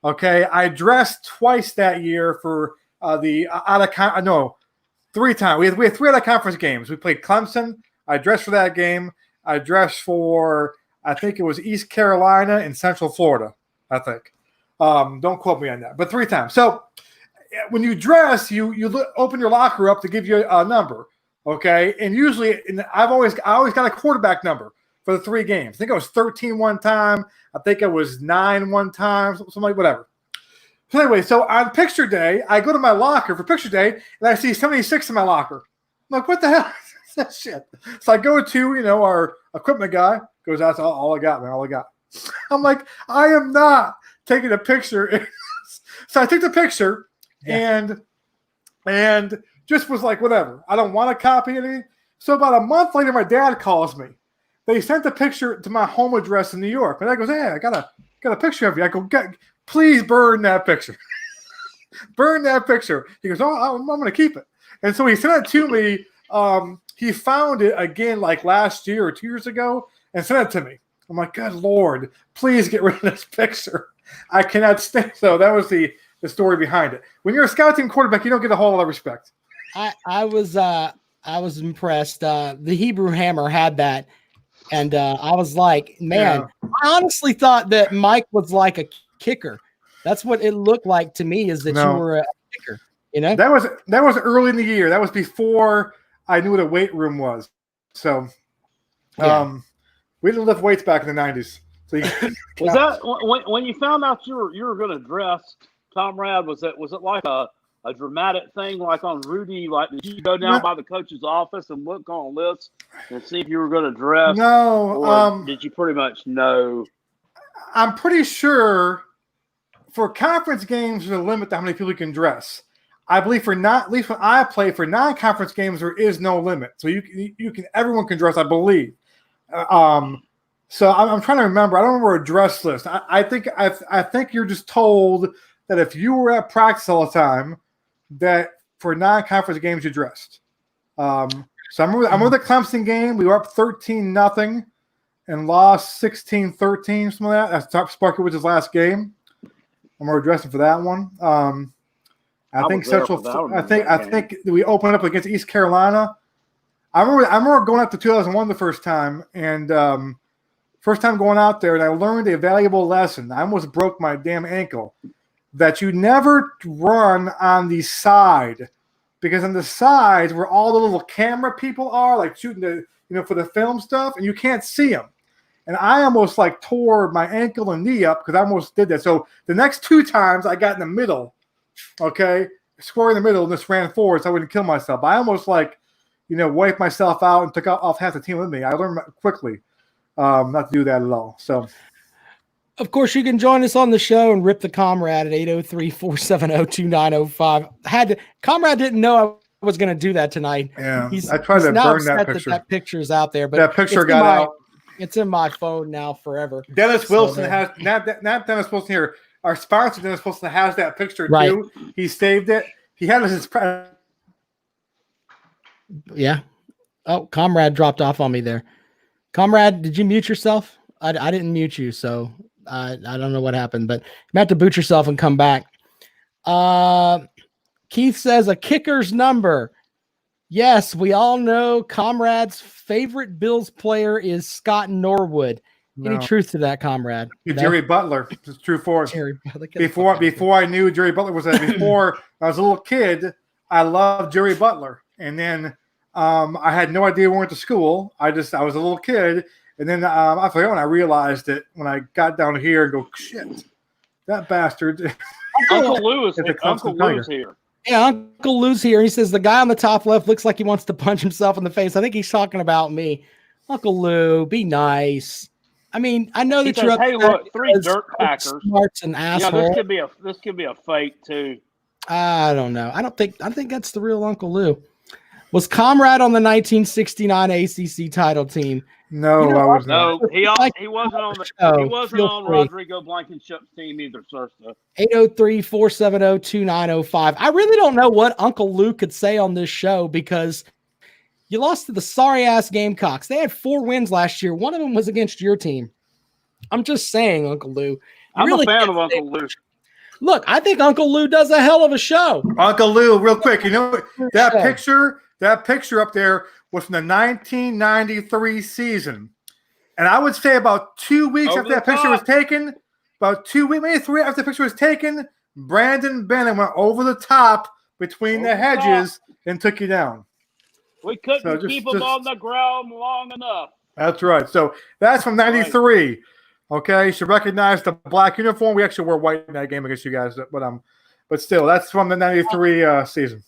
Okay. I dressed twice that year for 3 times. We had 3 out of conference games. We played Clemson. I dressed for that game. I dressed for, I think it was East Carolina and Central Florida, I think. Don't quote me on that, but 3 times. So when you dress, you open your locker up to give you a number, okay? And usually, I always got a quarterback number for the 3 games. I think I was 13 one time. I think I was 9 one time, something like whatever. So anyway, so on picture day, I go to my locker for picture day, and I see 76 in my locker. I'm like, what the hell is that shit? So I go to, our equipment guy, goes, that's all I got, man, all I got. I'm like, I am not taking a picture. So I took the picture and just was like, whatever. I don't want to copy anything. So about a month later, my dad calls me. They sent the picture to my home address in New York. And I goes, hey, I got a picture of you. I go, please burn that picture. Burn that picture. He goes, I'm going to keep it. And so he sent it to me. He found it again like last year or 2 years ago and sent it to me. I'm like, good Lord, please get rid of this picture. I cannot stand. So that was the story behind it. When you're a scout team quarterback, you don't get a whole lot of respect. I was impressed. The Hebrew Hammer had that, and I was like, man, yeah. I honestly thought that Mike was like a kicker. That's what it looked like to me. Is that you were a kicker? That was early in the year. That was before I knew what a weight room was. So, we didn't lift weights back in the 90s. So was that when you found out you were going to dress, Comrade? Was it like a dramatic thing, like on Rudy? Like, did you go down by the coach's office and look on a list and see if you were going to dress? No. Or did you pretty much know? I'm pretty sure for conference games, there's a limit to how many people you can dress. I believe at least when I play for non-conference games, there is no limit. So everyone can dress, I believe. So I'm trying to remember. I don't remember a dress list. I think you're just told that if you were at practice all the time, that for non-conference games you dressed. So I remember the Clemson game. We were up 13-0 and lost 16-13, something like that. That's Sparky Woods' last game. I remember dressing for that one. I think was there Central. for that one. I think we opened up against East Carolina. I remember going out to 2001 the first time, and first time going out there, and I learned a valuable lesson. I almost broke my damn ankle. That you never run on the side, because on the sides where all the little camera people are, like shooting for the film stuff, and you can't see them. And I almost like tore my ankle and knee up because I almost did that. So the next 2 times I got in the middle, okay, square in the middle, and just ran forward so I wouldn't kill myself. I almost wiped myself out and took off half the team with me. I learned quickly not to do that at all. So, of course, you can join us on the show and rip the comrade at 803-470-2905. Comrade didn't know I was going to do that tonight. Yeah, I tried to burn that picture. That picture's out there, but that picture got out. It's in my phone now forever. Dennis Wilson has not Dennis Wilson here. Our sponsor, Dennis Wilson, has that picture too. He saved it. He had his. Yeah. Oh, Comrade dropped off on me there. Comrade, did you mute yourself? I didn't mute you, so I don't know what happened, but you have to boot yourself and come back. Keith says a kicker's number. Yes, we all know Comrade's favorite Bills player is Scott Norwood. No. Any truth to that, Comrade? Jerry Butler. It's true for us. Before I knew Jerry Butler was that, before I was a little kid, I loved Jerry Butler. And then I had no idea we went to school. I was a little kid. And then I forgot when I realized it when I got down here and go, shit, that bastard. Uncle Lou is here. Yeah, Uncle Lou's here. He says the guy on the top left looks like he wants to punch himself in the face. I think he's talking about me. Uncle Lou, be nice. I mean, I know that you're hey, look, 3 dirt packers. Smarts and asshole. Yeah, this could be a fake too. I don't know. I think that's the real Uncle Lou. Was Comrade on the 1969 ACC title team? No, I was not. No, he wasn't on the show. He wasn't on Rodrigo Blankenship's team either, sir. 803-470-2905. I really don't know what Uncle Lou could say on this show because you lost to the sorry-ass Gamecocks. They had 4 wins last year. One of them was against your team. I'm just saying, Uncle Lou. I'm a fan of Uncle Lou. Look, I think Uncle Lou does a hell of a show. Uncle Lou, real quick, that picture up there was from the 1993 season. And I would say about 2 weeks after that picture was taken, maybe 3 after the picture was taken, Brandon Bennett went over the top between the hedges and took you down. We couldn't keep him on the ground long enough. That's right. So that's from 93. Right. Okay, you should recognize the black uniform. We actually wore white in that game against you guys, but still, that's from the 93 season.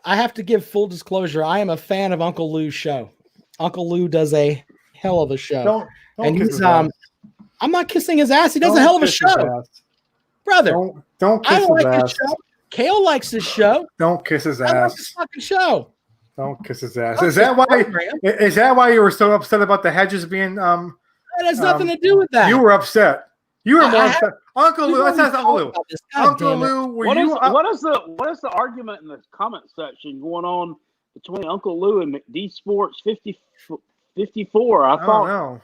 I have to give full disclosure. I am a fan of Uncle Lou's show. Uncle Lou does a hell of a show. Don't and he's I'm not kissing his ass. He does a hell of a show, brother. Don't kiss his ass. His show. Kale likes his show. Don't kiss his ass. I like his fucking show. Don't kiss his ass. Is that why you were so upset about the hedges being? That has nothing to do with that. You were upset. You were more upset. Uncle Lou. That's Uncle Lou. Uncle Lou. What is the argument in the comment section going on between Uncle Lou and McD Sports 54? I thought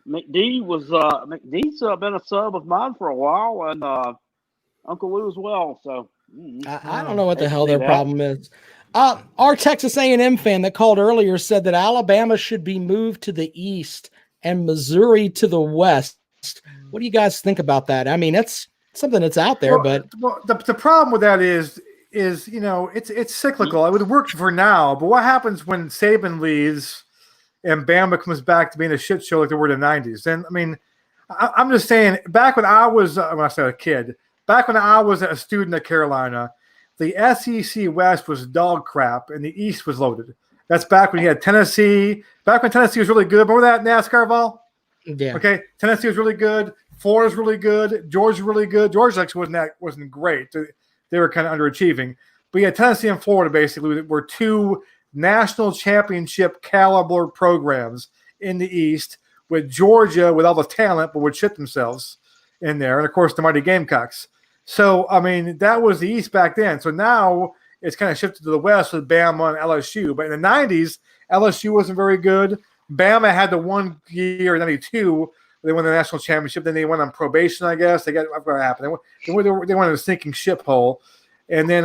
McD's been a sub of mine for a while, and Uncle Lou as well. So I don't know what the hell their problem is. Our Texas A&M fan that called earlier said that Alabama should be moved to the east and Missouri to the west. What do you guys think about that? I mean, that's something that's out there, but the problem with that is it's cyclical. It would work for now, but what happens when Saban leaves and Bama comes back to being a shit show like they were in the 90s? And I mean, I'm just saying, back when I was when I said a kid, back when I was a student at Carolina, the SEC West was dog crap and the East was loaded. That's back when you had Tennessee. Back when Tennessee was really good. Remember that NASCAR, Vol? Yeah. Okay. Tennessee was really good. Florida's really good. Georgia's really good. Georgia actually wasn't great. They were kind of underachieving. But yeah, Tennessee and Florida basically were 2 national championship caliber programs in the East, with Georgia with all the talent but would shit themselves in there, and of course the mighty Gamecocks. So I mean, that was the East back then. So now it's kind of shifted to the West with Bama and LSU. But in the 90s, LSU wasn't very good. Bama had the 1 year in 92 they won the national championship. Then they went on probation, I guess. I forgot what happened. They went in a sinking ship hole. And then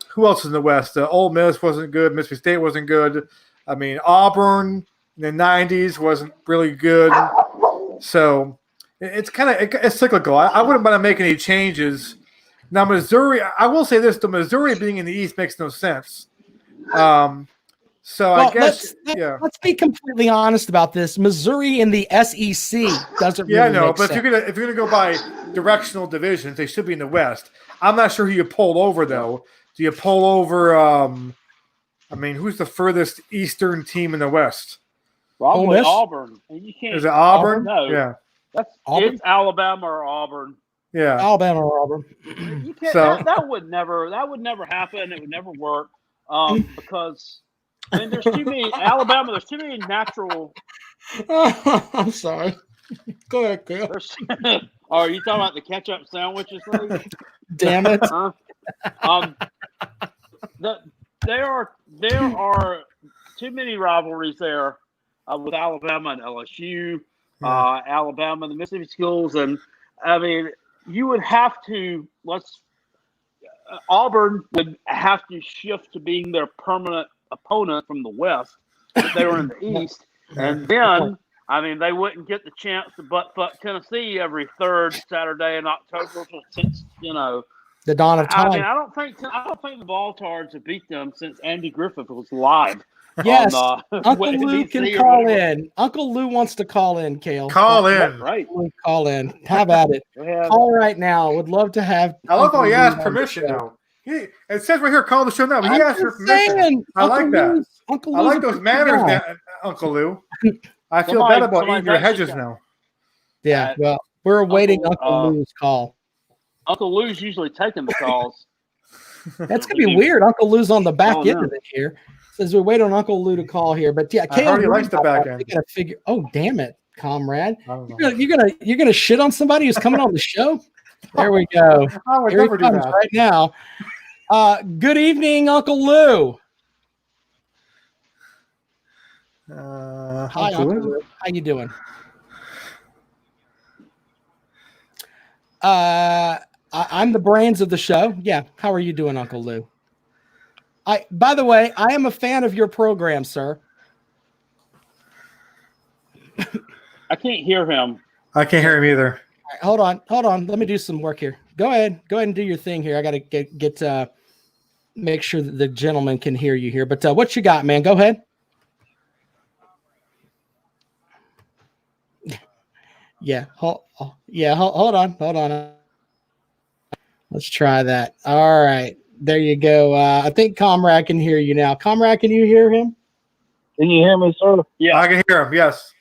who else is in the West? Ole Miss wasn't good. Mississippi State wasn't good. I mean, Auburn in the 90s wasn't really good. So it's kind of it's cyclical. I wouldn't mind making any changes. Now, Missouri, I will say this: the Missouri being in the East makes no sense. So I guess, let's be completely honest about this. Missouri in the SEC doesn't really I know, make but sense. if you're gonna go by directional divisions, they should be in the West. I'm not sure who you pull over though. Do you pull over? I mean, who's the furthest Eastern team in the West? Probably Auburn. You can't. Is it Auburn? No. Yeah. It's Alabama or Auburn. Yeah. Alabama or Auburn. You can't. That would never happen. It would never work. Because I mean, there's too many Alabama. There's too many natural. I'm sorry. Go ahead, Kale. Are you talking about the ketchup sandwiches thing? Damn it. There are too many rivalries there with Alabama and LSU, Alabama and the Mississippi schools, and I mean, you would have to Auburn would have to shift to being their permanent opponent from the West if they were in the East, and then I mean they wouldn't get the chance to butt fuck Tennessee every third Saturday in October since the dawn of time. I mean, I don't think the Baltards have beat them since Andy Griffith was live. Yes, Uncle Lou can call in. Uncle Lou wants to call in, Kale. Call in. Right. Call in. How about it? Call right now. Would love to have. I love how he asked permission now. It says right here, call the show now. But he asked for permission. I like that. I like those manners now, Uncle Lou. I feel bad about eating your hedges now. Yeah, well, we're awaiting Uncle Lou's call. Uncle Lou's usually taking the calls. That's gonna be weird. Uncle Lou's on the back end of it here. Says we wait on Uncle Lou to call here, but yeah, I heard he likes the back end. You gotta figure. Oh, damn it, comrade! You're gonna shit on somebody who's coming on the show. There we go. I would Here never he comes do that. right now. Good evening, Uncle Lou. Hi, Uncle Lou. How you doing? I'm the brains of the show. Yeah. How are you doing, Uncle Lou? By the way, I am a fan of your program, sir. I can't hear him. I can't hear him either. All right, hold on. Let me do some work here. Go ahead and do your thing here. I got to get make sure that the gentleman can hear you here. But what you got, man? Go ahead. Yeah. Hold on. Let's try that. All right. There you go. I think Comrade can hear you now. Comrade, can you hear him? Can you hear me, sir? Yeah, I can hear him. Yes.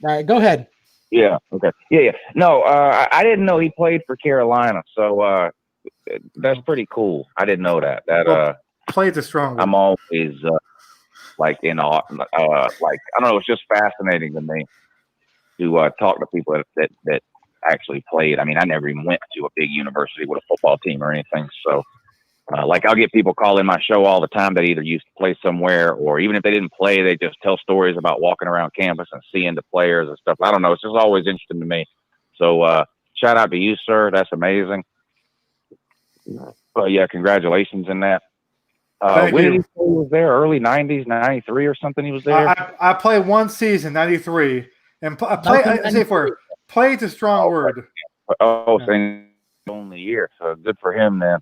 All right. Go ahead. Yeah. Okay. Yeah. No, I didn't know he played for Carolina. So that's pretty cool. I didn't know that. Played the strong. I'm always like in awe. Like I don't know. It's just fascinating to me to talk to people that actually played. I mean, I never even went to a big university with a football team or anything. So, I'll get people calling my show all the time that either used to play somewhere, or even if they didn't play, they just tell stories about walking around campus and seeing the players and stuff. I don't know. It's just always interesting to me. So, shout out to you, sir. That's amazing. But yeah, congratulations in that. When did he play? Was there early 90s, 93 or something? He was there. I played one season, 93, and played a strong word. Oh, only year. So good for him, man.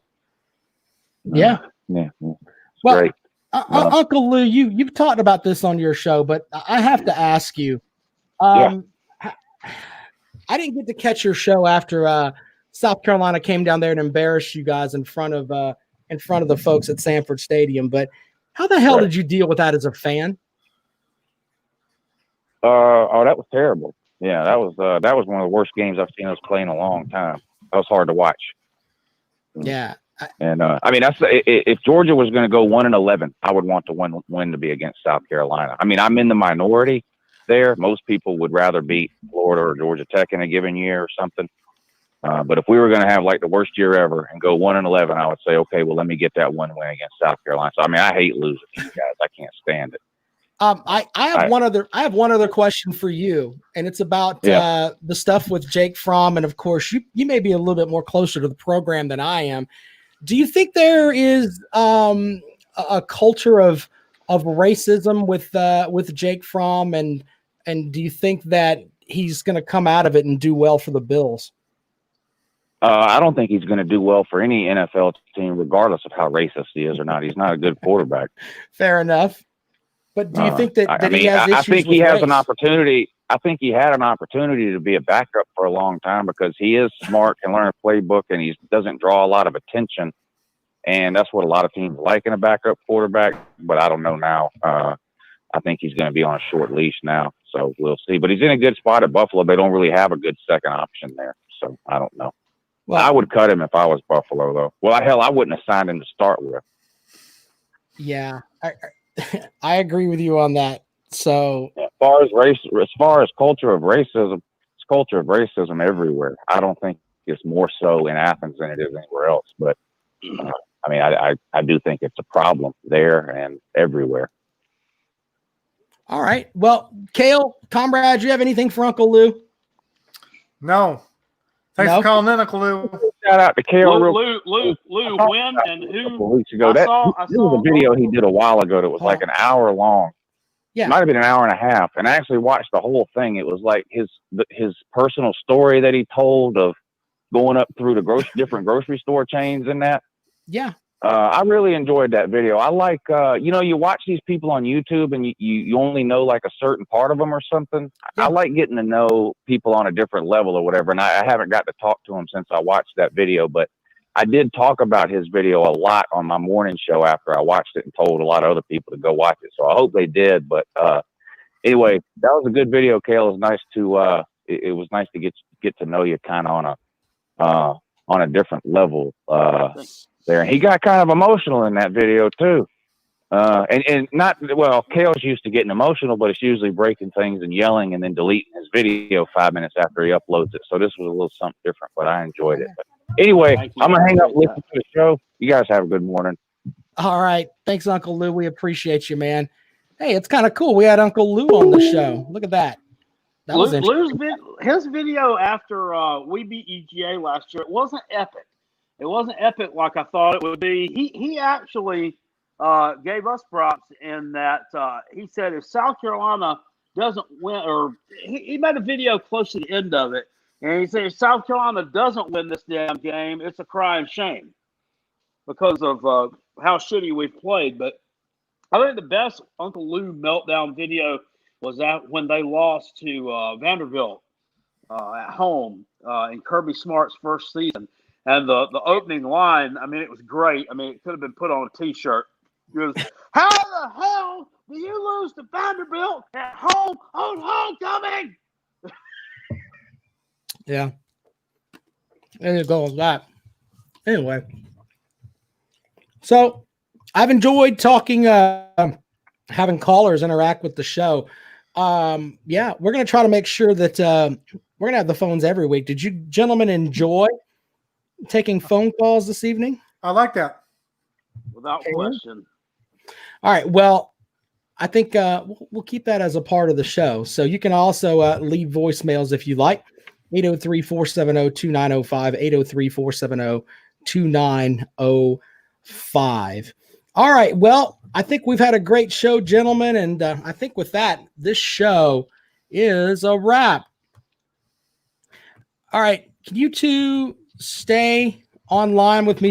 Yeah. Yeah. Well, great. Uncle Lou, you've talked about this on your show, but I have to ask you. I didn't get to catch your show after South Carolina came down there and embarrassed you guys in front of the folks at Sanford Stadium. But how the hell did you deal with that as a fan? That was terrible. Yeah, that was one of the worst games I've seen us play in a long time. That was hard to watch. Yeah. And I mean, if Georgia was going to go 1-11, I would want to win to be against South Carolina. I mean, I'm in the minority there. Most people would rather beat Florida or Georgia Tech in a given year or something. But if we were going to have like the worst year ever and go 1-11, I would say, okay, well, let me get that one win against South Carolina. So I mean, I hate losing to you guys. I can't stand it. I have one other question for you, and it's about the stuff with Jake Fromm, and of course, you may be a little bit more closer to the program than I am. Do you think there is a culture of racism with Jake Fromm, and do you think that he's going to come out of it and do well for the Bills? I don't think he's going to do well for any NFL team, regardless of how racist he is or not. He's not a good quarterback. Fair enough. But do you think that he has issues? I think he has an opportunity. I think he had an opportunity to be a backup for a long time because he is smart, can learn a playbook, and he doesn't draw a lot of attention. And that's what a lot of teams like in a backup quarterback. But I don't know now. I think he's going to be on a short leash now. So we'll see. But he's in a good spot at Buffalo. They don't really have a good second option there. So I don't know. Well, I would cut him if I was Buffalo, though. Well, hell, I wouldn't have signed him to start with. Yeah, I agree with you on that. So as far as culture of racism, it's culture of racism everywhere. I don't think it's more so in Athens than it is anywhere else. But I mean, I do think it's a problem there and everywhere. All right. Well, Cale, comrade, do you have anything for Uncle Lou? No. Thanks for calling in, Uncle Lou. Shout out to Cale. Lou, when and who? A couple weeks ago. There was a video he did a while ago that was like an hour long. Yeah. It might have been an hour and a half. And I actually watched the whole thing. It was like his personal story that he told of going up through the different grocery store chains and that. Yeah. I really enjoyed that video. I like, you watch these people on YouTube and you only know like a certain part of them or something. Yeah. I like getting to know people on a different level or whatever. And I haven't got to talk to him since I watched that video, but I did talk about his video a lot on my morning show after I watched it and told a lot of other people to go watch it. So I hope they did. But anyway, that was a good video, Cale. It was nice to, it was nice to get to know you kind of on a different level there. He got kind of emotional in that video too. And not, well, Kale's used to getting emotional, but it's usually breaking things and yelling and then deleting his video 5 minutes after he uploads it. So this was a little something different, but I enjoyed it. But anyway, I'm going to hang up and listen to the show. You guys have a good morning. All right. Thanks, Uncle Lou. We appreciate you, man. Hey, it's kind of cool. We had Uncle Lou on the show. Look at that. That was his video after we beat UGA last year, it wasn't epic. It wasn't epic like I thought it would be. He actually gave us props in that he said if South Carolina doesn't win, or he made a video close to the end of it, and he said if South Carolina doesn't win this damn game, it's a crying shame because of how shitty we've played. But I think the best Uncle Lou meltdown video was that when they lost to Vanderbilt at home in Kirby Smart's first season. And the opening line, I mean, it was great. I mean, it could have been put on a T-shirt. It was, how the hell do you lose to Vanderbilt at home on homecoming? Yeah. There you go with that. Anyway. So I've enjoyed talking, having callers interact with the show. Yeah, we're going to try to make sure that we're going to have the phones every week. Did you gentlemen enjoy taking phone calls this evening? I like that. Without question. All right. Well, I think we'll keep that as a part of the show. So you can also leave voicemails if you like. 803-470-2905, 803-470-2905. All right. Well, I think we've had a great show, gentlemen. And I think with that, this show is a wrap. All right. Can you two stay online with me